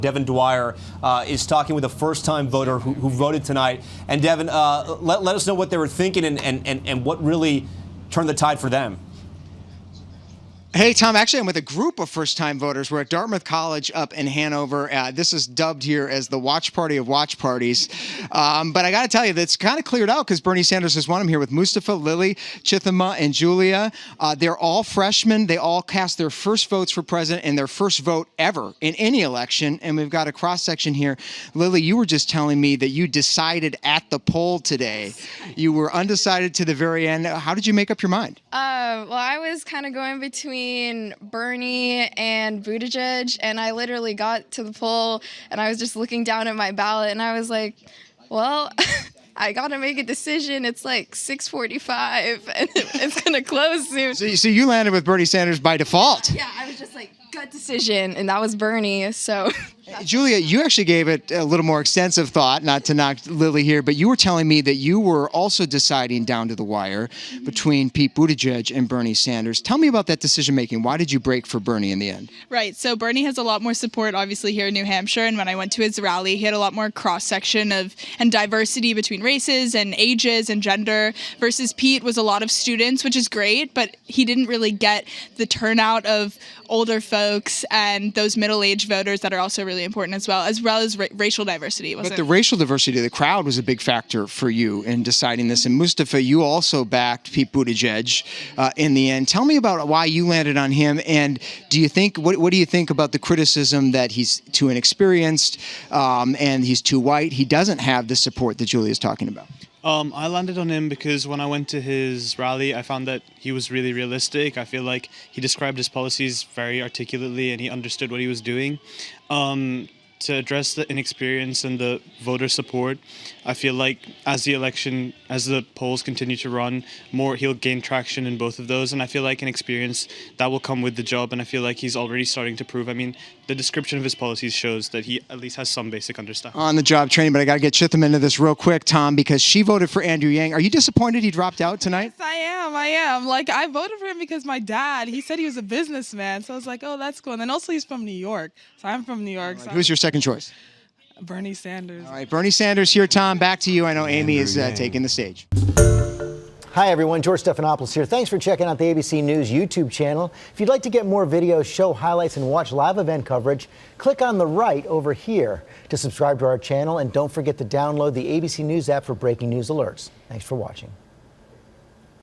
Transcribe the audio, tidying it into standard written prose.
Devin Dwyer is talking with a first-time voter who voted tonight. And Devin, let us know what they were thinking and what really turned the tide for them. Hey, Tom, actually, I'm with a group of first-time voters. We're at Dartmouth College up in Hanover. This is dubbed here as the watch party of watch parties. But I got to tell you, that's kind of cleared out because Bernie Sanders has won. I'm here with Mustafa, Lily, Chithama, and Julia. They're all freshmen. They all cast their first votes for president and their first vote ever in any election. And we've got a cross-section here. Lily, you were just telling me that you decided at the poll today. You were undecided to the very end. How did you make up your mind? Well, I was kind of going between Bernie and Buttigieg, and I literally got to the poll, and I was just looking down at my ballot, and I was like, well, I got to make a decision. It's like 6:45, and it's going to close soon. So you landed with Bernie Sanders by default. Yeah, I was just like, gut decision, and that was Bernie, so... Julia, you actually gave it a little more extensive thought, not to knock Lily here, but you were telling me that you were also deciding down to the wire between Pete Buttigieg and Bernie Sanders. Tell me about that decision-making. Why did you break for Bernie in the end? Right, so Bernie has a lot more support, obviously, here in New Hampshire, and when I went to his rally, he had a lot more cross-section and diversity between races and ages and gender, versus Pete was a lot of students, which is great, but he didn't really get the turnout of older folks and those middle-aged voters that are also really important as well as racial diversity. But the racial diversity of the crowd was a big factor for you in deciding this. And Mustafa, you also backed Pete Buttigieg in the end. Tell me about why you landed on him, and do you think what do you think about the criticism that he's too inexperienced and he's too white? He doesn't have the support that Julia's talking about. I landed on him because when I went to his rally, I found that he was really realistic. I feel like he described his policies very articulately and he understood what he was doing. To address the inexperience and the voter support, I feel like as the polls continue to run, he'll gain traction in both of those. And I feel like an experience that will come with the job. And I feel like he's already starting to prove. I mean, the description of his policies shows that he at least has some basic understanding. On the job training, but I got to get Chitham into this real quick, Tom, because she voted for Andrew Yang. Are you disappointed he dropped out tonight? Yes, I am. Like, I voted for him because my dad, he said he was a businessman. So I was like, oh, that's cool. And then also he's from New York. So I'm from New York. Who's your second choice? Bernie Sanders. All right, Bernie Sanders here, Tom. Back to you. I know Amy is taking the stage. Hi, everyone. George Stephanopoulos here. Thanks for checking out the ABC News YouTube channel. If you'd like to get more videos, show highlights, and watch live event coverage, click on the right over here to subscribe to our channel. And don't forget to download the ABC News app for breaking news alerts. Thanks for watching.